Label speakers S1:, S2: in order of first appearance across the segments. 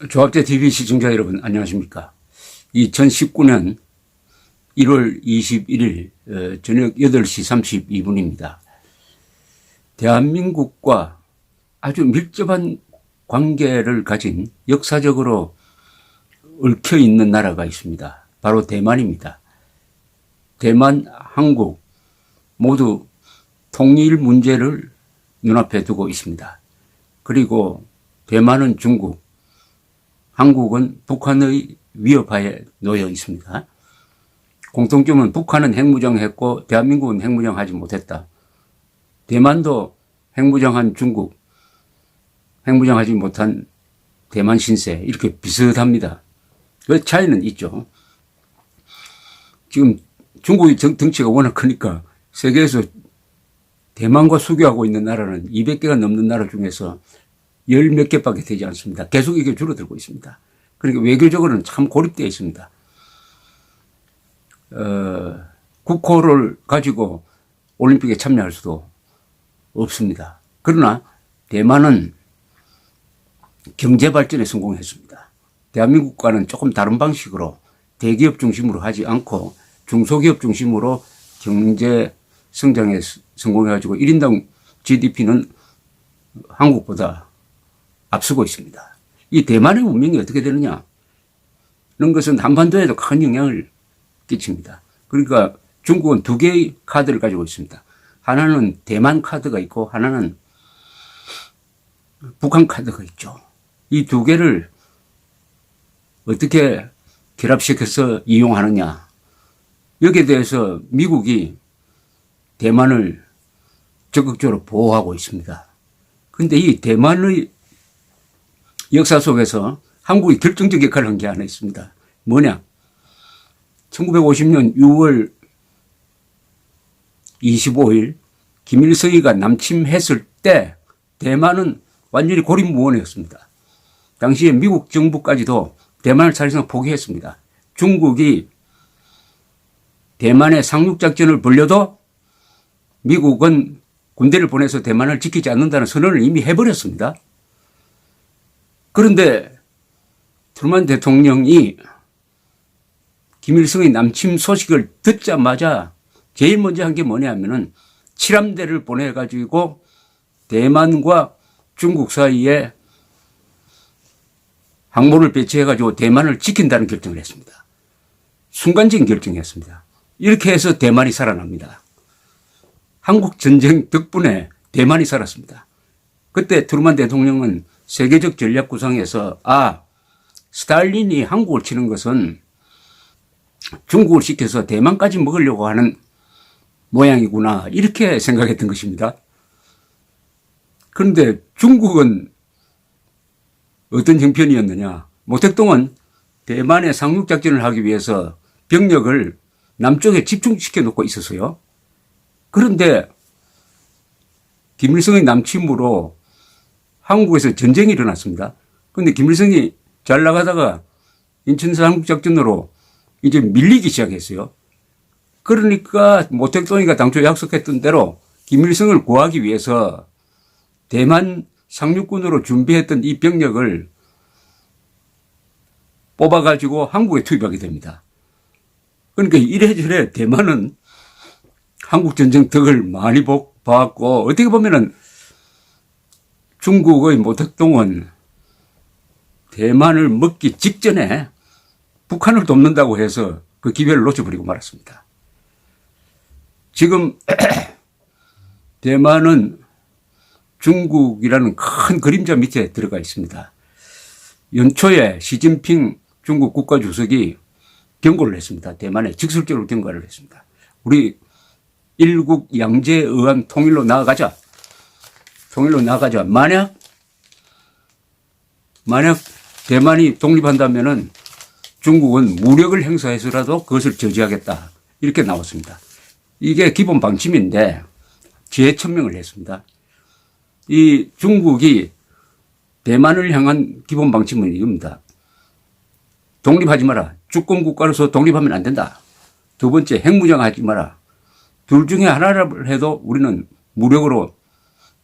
S1: 조합재 TV 시청자 여러분 안녕하십니까. 2019년 1월 21일 저녁 8시 32분입니다. 대한민국과 아주 밀접한 관계를 가진 역사적으로 얽혀 있는 나라가 있습니다. 바로 대만입니다. 대만, 한국 모두 통일 문제를 눈앞에 두고 있습니다. 그리고 대만은 중국, 한국은 북한의 위협하에 놓여 있습니다. 공통점은 북한은 핵무장했고 대한민국은 핵무장하지 못했다. 대만도 핵무장한 중국, 핵무장하지 못한 대만 신세 이렇게 비슷합니다. 그 차이는 있죠. 지금 중국의 덩치가 워낙 크니까 세계에서 대만과 수교하고 있는 나라는 200개가 넘는 나라 중에서 열 몇 개밖에 되지 않습니다. 계속 이게 줄어들고 있습니다. 그러니까 외교적으로는 참 고립되어 있습니다. 국호를 가지고 올림픽에 참여할 수도 없습니다. 그러나 대만은 경제 발전에 성공했습니다. 대한민국과는 조금 다른 방식으로 대기업 중심으로 하지 않고 중소기업 중심으로 경제 성장에 성공해가지고 1인당 GDP는 한국보다 앞서고 있습니다. 이 대만의 운명이 어떻게 되느냐? 이런 것은 한반도에도 큰 영향을 끼칩니다. 그러니까 중국은 두 개의 카드를 가지고 있습니다. 하나는 대만 카드가 있고 하나는 북한 카드가 있죠. 이 두 개를 어떻게 결합시켜서 이용하느냐. 여기에 대해서 미국이 대만을 적극적으로 보호하고 있습니다. 그런데 이 대만의 역사 속에서 한국이 결정적 역할을 한 게 하나 있습니다. 뭐냐? 1950년 6월 25일 김일성이가 남침했을 때 대만은 완전히 고립무원이었습니다. 당시에 미국 정부까지도 대만을 사실상 포기했습니다. 중국이 대만의 상륙작전을 벌려도 미국은 군대를 보내서 대만을 지키지 않는다는 선언을 이미 해버렸습니다. 그런데 트루만 대통령이 김일성의 남침 소식을 듣자마자 제일 먼저 한 게 뭐냐면은 칠함대를 보내가지고 대만과 중국 사이에 항모를 배치해가지고 대만을 지킨다는 결정을 했습니다. 순간적인 결정이었습니다. 이렇게 해서 대만이 살아납니다. 한국 전쟁 덕분에 대만이 살았습니다. 그때 트루만 대통령은 세계적 전략 구상에서 스탈린이 한국을 치는 것은 중국을 시켜서 대만까지 먹으려고 하는 모양이구나 이렇게 생각했던 것입니다. 그런데 중국은 어떤 형편이었느냐. 모택동은 대만의 상륙작전을 하기 위해서 병력을 남쪽에 집중시켜 놓고 있었어요. 그런데 김일성의 남침으로 한국에서 전쟁이 일어났습니다. 그런데 김일성이 잘 나가다가 인천 상륙작전으로 이제 밀리기 시작했어요. 그러니까 모택동이가 당초 약속했던 대로 김일성을 구하기 위해서 대만 상륙군으로 준비했던 이 병력을 뽑아가지고 한국에 투입하게 됩니다. 그러니까 이래저래 대만은 한국 전쟁 덕을 많이 봤고 어떻게 보면은 중국의 모택동은 대만을 먹기 직전에 북한을 돕는다고 해서 그 기회를 놓쳐버리고 말았습니다. 지금 대만은 중국이라는 큰 그림자 밑에 들어가 있습니다. 연초에 시진핑 중국 국가주석이 경고를 했습니다. 대만에 직설적으로 경고를 했습니다. 우리 일국 양제에 의한 통일로 나아가자. 통일로 나아가자. 만약 대만이 독립한다면은 중국은 무력을 행사해서라도 그것을 저지하겠다. 이렇게 나왔습니다. 이게 기본 방침인데 재천명을 했습니다. 이 중국이 대만을 향한 기본 방침은 이겁니다. 독립하지 마라. 주권 국가로서 독립하면 안 된다. 두 번째, 핵무장하지 마라. 둘 중에 하나를 해도 우리는 무력으로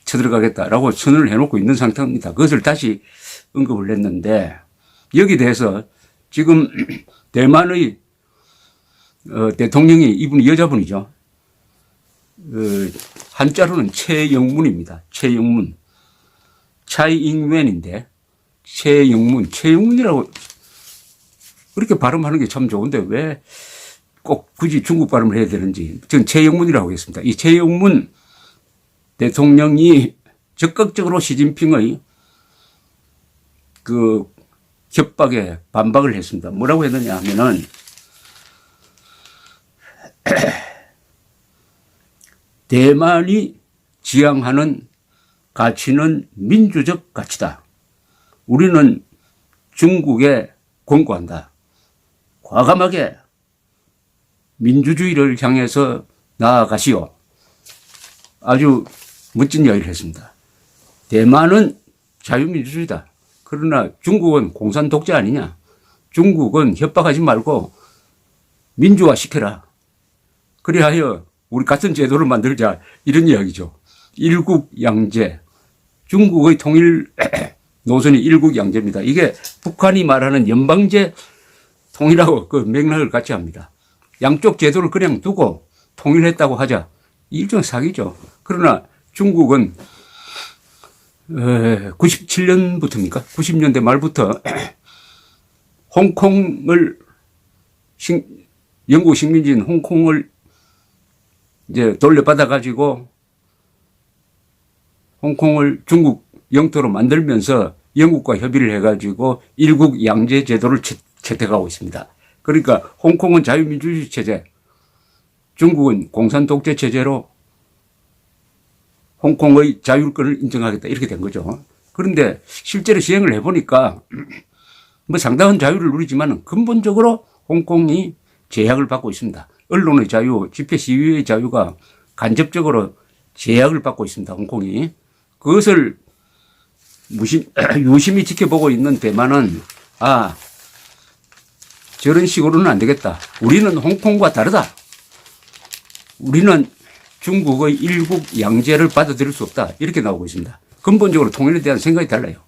S1: 쳐들어가겠다라고 선언을 해놓고 있는 상태입니다. 그것을 다시 언급을 했는데 여기 대해서 지금 대만의 대통령이 이분이 여자분이죠. 한자로는 최영문입니다. 최영문. 차이잉웬인데 최영문이라고 그렇게 발음하는 게 참 좋은데 왜 꼭 굳이 중국 발음을 해야 되는지 저는 최영문이라고 하겠습니다. 이 최영문 대통령이 적극적으로 시진핑의 그 협박에 반박을 했습니다. 뭐라고 했느냐 하면은 대만이 지향하는 가치는 민주적 가치다. 우리는 중국에 권고한다. 과감하게 민주주의를 향해서 나아가시오. 아주 멋진 이야기를 했습니다. 대만은 자유민주주의다. 그러나 중국은 공산 독재 아니냐. 중국은 협박하지 말고 민주화 시켜라. 그리하여 우리 같은 제도를 만들자. 이런 이야기죠. 일국양제. 중국의 통일 노선이 일국양제입니다. 이게 북한이 말하는 연방제 통일하고 그 맥락을 같이 합니다. 양쪽 제도를 그냥 두고 통일했다고 하자. 일종의 사기죠. 그러나 중국은 97년부터입니까? 90년대 말부터 홍콩을 영국 식민지인 홍콩을 이제 돌려받아 가지고 홍콩을 중국 영토로 만들면서 영국과 협의를 해 가지고 일국 양제 제도를 채택하고 있습니다. 그러니까 홍콩은 자유민주주의 체제, 중국은 공산 독재 체제로 홍콩의 자율권을 인정하겠다 이렇게 된 거죠. 그런데 실제로 시행을 해보니까 뭐 상당한 자유를 누리지만 근본적으로 홍콩이 제약을 받고 있습니다. 언론의 자유, 집회 시위의 자유가 간접적으로 제약을 받고 있습니다. 홍콩이. 그것을 유심히 지켜보고 있는 대만은 저런 식으로는 안 되겠다. 우리는 홍콩과 다르다. 우리는 중국의 일국 양제를 받아들일 수 없다. 이렇게 나오고 있습니다. 근본적으로 통일에 대한 생각이 달라요.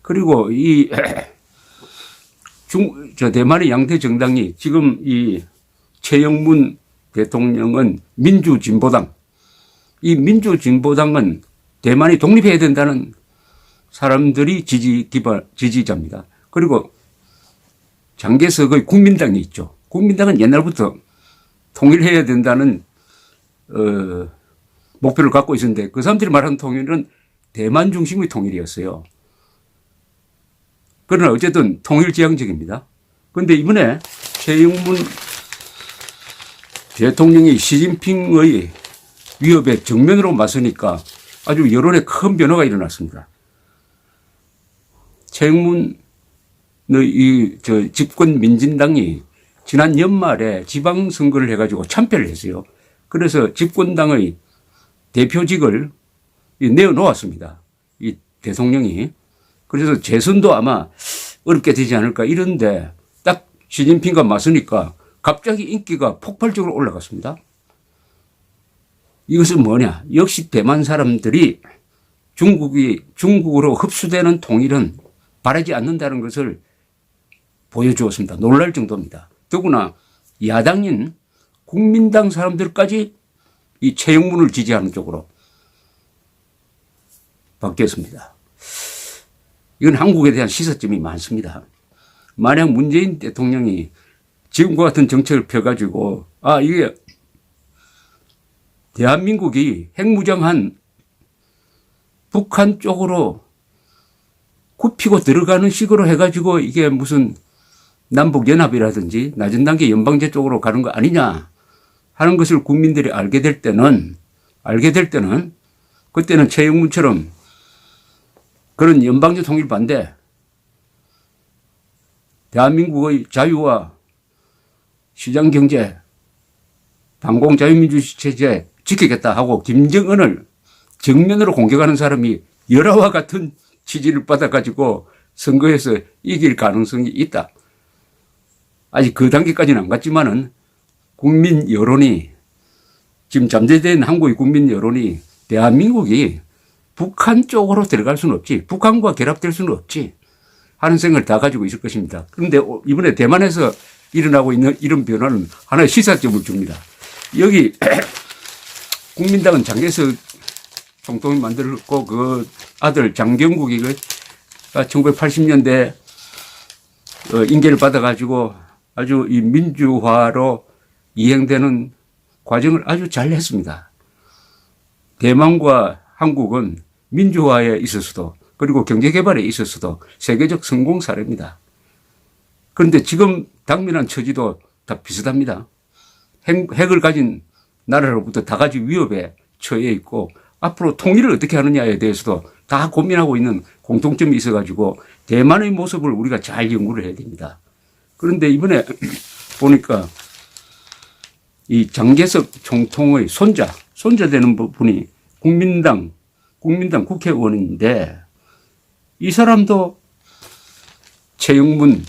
S1: 그리고 대만의 양대 정당이 지금 이 최영문 대통령은 민주진보당. 이 민주진보당은 대만이 독립해야 된다는 사람들이 지지자입니다. 그리고 장개석의 국민당이 있죠. 국민당은 옛날부터 통일해야 된다는 목표를 갖고 있었는데 그 사람들이 말하는 통일은 대만 중심의 통일이었어요. 그러나 어쨌든 통일지향적입니다. 그런데 이번에 최영문 대통령이 시진핑의 위협에 정면으로 맞서니까 아주 여론에 큰 변화가 일어났습니다. 최영문의 집권 민진당이 지난 연말에 지방선거를 해가지고 참패를 했어요. 그래서 집권당의 대표직을 내어놓았습니다. 이 대통령이. 그래서 재선도 아마 어렵게 되지 않을까 이런데 딱 시진핑과 맞서니까 갑자기 인기가 폭발적으로 올라갔습니다. 이것은 뭐냐? 역시 대만 사람들이 중국으로 흡수되는 통일은 바라지 않는다는 것을 보여주었습니다. 놀랄 정도입니다. 더구나 야당인 국민당 사람들까지 이 최영문을 지지하는 쪽으로 바뀌었습니다. 이건 한국에 대한 시사점이 많습니다. 만약 문재인 대통령이 지금과 같은 정책을 펴가지고 이게 대한민국이 핵무장한 북한 쪽으로 굽히고 들어가는 식으로 해가지고 이게 무슨 남북연합이라든지 낮은 단계 연방제 쪽으로 가는 거 아니냐 하는 것을 국민들이 알게 될 때는 그때는 최영문처럼 그런 연방제 통일 반대, 대한민국의 자유와 시장경제, 반공자유민주주의 체제 지키겠다 하고 김정은을 정면으로 공격하는 사람이 열화와 같은 지지를 받아가지고 선거에서 이길 가능성이 있다. 아직 그 단계까지는 안 갔지만은 국민 여론이 지금 잠재된 한국의 국민 여론이 대한민국이 북한 쪽으로 들어갈 수는 없지. 북한과 결합될 수는 없지. 하는 생각을 다 가지고 있을 것입니다. 그런데 이번에 대만에서 일어나고 있는 이런 변화는 하나의 시사점을 줍니다. 여기 국민당은 장개석 총통이 만들었고 그 아들 장경국이 1980년대 인계를 받아가지고 아주 이 민주화로 이행되는 과정을 아주 잘 했습니다. 대만과 한국은 민주화에 있어서도 그리고 경제개발에 있어서도 세계적 성공 사례입니다. 그런데 지금 당면한 처지도 다 비슷합니다. 핵을 가진 나라로부터 다 가지 위협에 처해 있고 앞으로 통일을 어떻게 하느냐에 대해서도 다 고민하고 있는 공통점이 있어가지고 대만의 모습을 우리가 잘 연구를 해야 됩니다. 그런데 이번에 보니까 이 장개석 총통의 손자 되는 분이 국민당 국회의원인데 이 사람도 최영문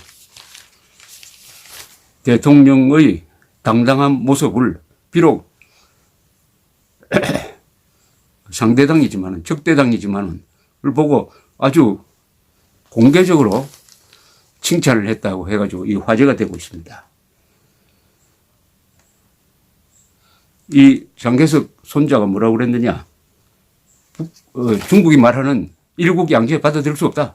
S1: 대통령의 당당한 모습을 비록 상대당이지만은 적대당이지만은 을 보고 아주 공개적으로 칭찬을 했다고 해가지고 이 화제가 되고 있습니다. 이 장개석 손자가 뭐라고 그랬느냐? 중국이 말하는 일국 양제 받아들일 수 없다.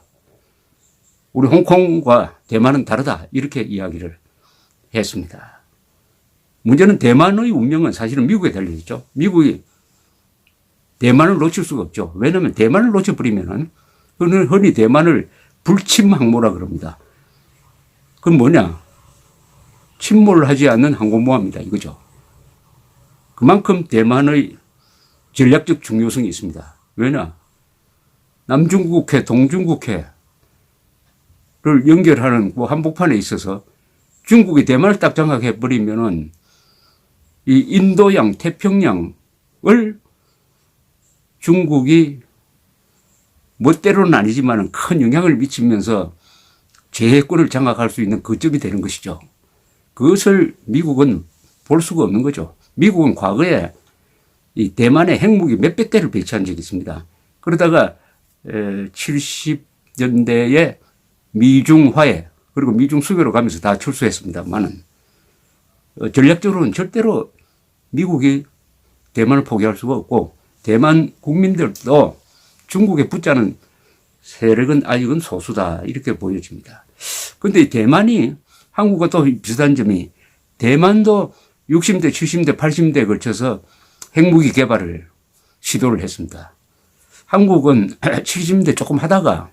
S1: 우리 홍콩과 대만은 다르다. 이렇게 이야기를 했습니다. 문제는 대만의 운명은 사실은 미국에 달려있죠. 미국이 대만을 놓칠 수가 없죠. 왜냐하면 대만을 놓쳐버리면은 흔히 대만을 불침항모라 그럽니다. 그건 뭐냐? 침몰하지 않는 항공모함이다 이거죠. 그만큼 대만의 전략적 중요성이 있습니다. 왜냐? 남중국해, 동중국해를 연결하는 그 한복판에 있어서 중국이 대만을 딱 장악해버리면은 이 인도양, 태평양을 중국이 멋대로는 아니지만 큰 영향을 미치면서 제해권을 장악할 수 있는 거점이 되는 것이죠. 그것을 미국은 볼 수가 없는 거죠. 미국은 과거에 이 대만에 핵무기 몇백 대를 배치한 적이 있습니다. 그러다가 70년대에 미중화해 그리고 미중 수교로 가면서 다 철수했습니다만은 전략적으로는 절대로 미국이 대만을 포기할 수가 없고 대만 국민들도 중국에 붙자는 세력은 아직은 소수다 이렇게 보여집니다. 그런데 대만이 한국과 또 비슷한 점이 대만도 60대, 70대, 80대에 걸쳐서 핵무기 개발을 시도를 했습니다. 한국은 70대 조금 하다가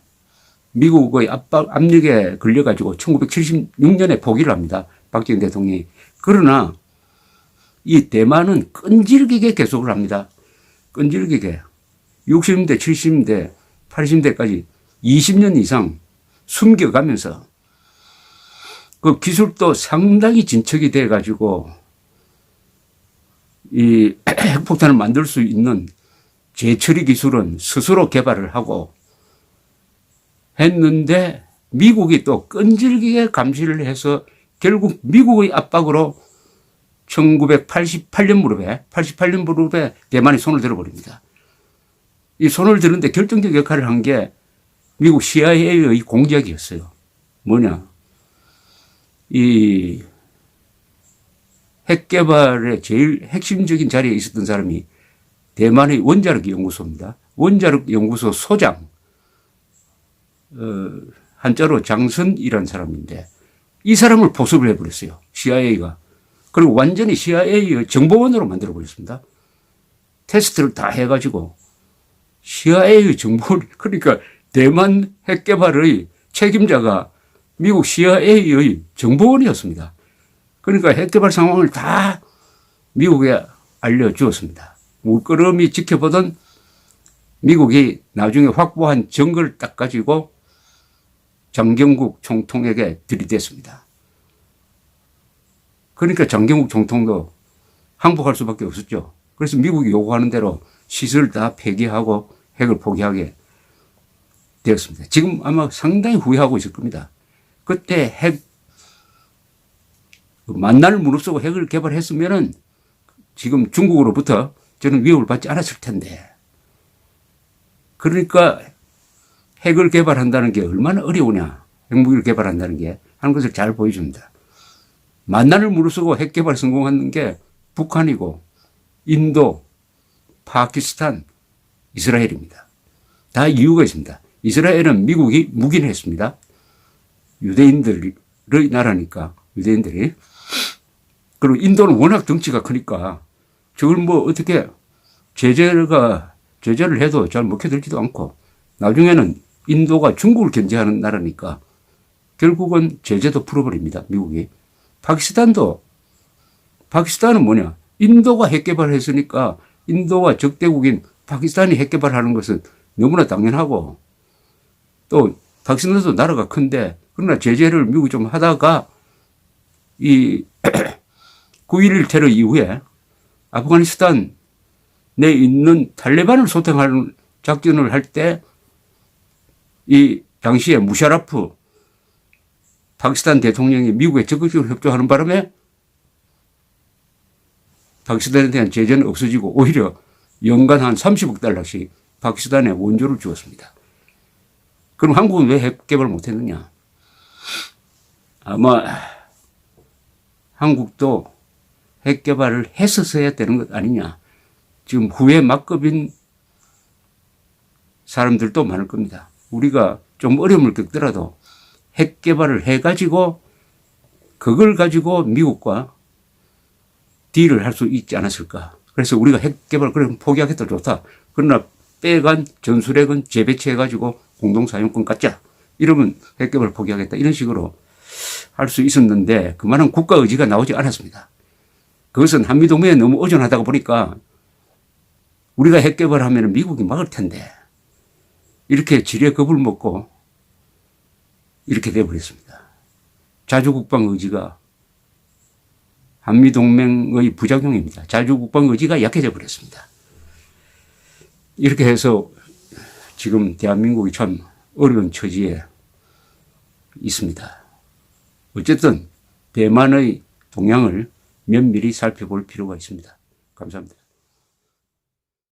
S1: 미국의 압력에 걸려가지고 1976년에 포기를 합니다. 박정희 대통령이. 그러나 이 대만은 끈질기게 계속을 합니다. 끈질기게. 60대, 70대, 80대까지 20년 이상 숨겨가면서 그 기술도 상당히 진척이 돼가지고 이 핵폭탄을 만들 수 있는 재처리 기술은 스스로 개발을 하고 했는데 미국이 또 끈질기게 감시를 해서 결국 미국의 압박으로 1988년 무렵에 대만이 손을 들어버립니다. 이 손을 드는데 결정적 역할을 한 게 미국 CIA의 공작이었어요. 뭐냐? 이 핵개발의 제일 핵심적인 자리에 있었던 사람이 대만의 원자력 연구소입니다. 원자력 연구소 소장, 한자로 장선이라는 사람인데 이 사람을 보습을 해버렸어요. CIA가. 그리고 완전히 CIA의 정보원으로 만들어버렸습니다. 테스트를 다 해가지고 CIA의 정보를, 그러니까 대만 핵개발의 책임자가 미국 CIA의 정보원이었습니다. 그러니까 핵개발 상황을 다 미국에 알려주었습니다. 물끄러미 지켜보던 미국이 나중에 확보한 증거를 딱 가지고 장경국 총통에게 들이댔습니다. 그러니까 장경국 총통도 항복할 수밖에 없었죠. 그래서 미국이 요구하는 대로 시설을 다 폐기하고 핵을 포기하게 되었습니다. 지금 아마 상당히 후회하고 있을 겁니다. 그때 핵 만날 무릅쓰고 핵을 개발했으면은 지금 중국으로부터 저는 위협을 받지 않았을 텐데. 그러니까 핵을 개발한다는 게 얼마나 어려우냐. 핵무기를 개발한다는 게 하는 것을 잘 보여줍니다. 만난을 무릅쓰고 핵 개발 성공하는 게 북한이고 인도, 파키스탄, 이스라엘입니다. 다 이유가 있습니다. 이스라엘은 미국이 묵인을 했습니다. 유대인들의 나라니까, 유대인들이. 그리고 인도는 워낙 덩치가 크니까 저걸 뭐 어떻게 제재를 해도 잘 먹혀들지도 않고 나중에는 인도가 중국을 견제하는 나라니까 결국은 제재도 풀어버립니다. 미국이. 파키스탄은 뭐냐. 인도가 핵 개발했으니까 인도와 적대국인 파키스탄이 핵 개발하는 것은 너무나 당연하고 또 파키스탄도 나라가 큰데 그러나 제재를 미국이 좀 하다가 이 9.11 테러 이후에 아프가니스탄 내 있는 탈레반을 소탕하는 작전을 할 때 이 당시에 무샤라프 파키스탄 대통령이 미국에 적극적으로 협조하는 바람에 파키스탄에 대한 제재는 없어지고 오히려 연간 한 30억 달러씩 파키스탄에 원조를 주었습니다. 그럼 한국은 왜 핵 개발 못했느냐? 아마 한국도 핵 개발을 했었어야 되는 것 아니냐. 지금 후회 막급인 사람들도 많을 겁니다. 우리가 좀 어려움을 겪더라도 핵 개발을 해가지고 그걸 가지고 미국과 딜을 할 수 있지 않았을까. 그래서 우리가 핵 개발 그럼 포기하겠다 좋다. 그러나 빼간 전술핵은 재배치해가지고 공동사용권 갖자. 이러면 핵 개발 포기하겠다. 이런 식으로 할 수 있었는데 그만한 국가 의지가 나오지 않았습니다. 그것은 한미동맹에 너무 의존하다가 보니까 우리가 핵 개발하면 미국이 막을 텐데 이렇게 지레 겁을 먹고 이렇게 돼버렸습니다. 자주국방 의지가 한미동맹의 부작용입니다. 자주국방 의지가 약해져 버렸습니다. 이렇게 해서 지금 대한민국이 참 어려운 처지에 있습니다. 어쨌든 대만의 동향을 면밀히 살펴볼 필요가 있습니다. 감사합니다.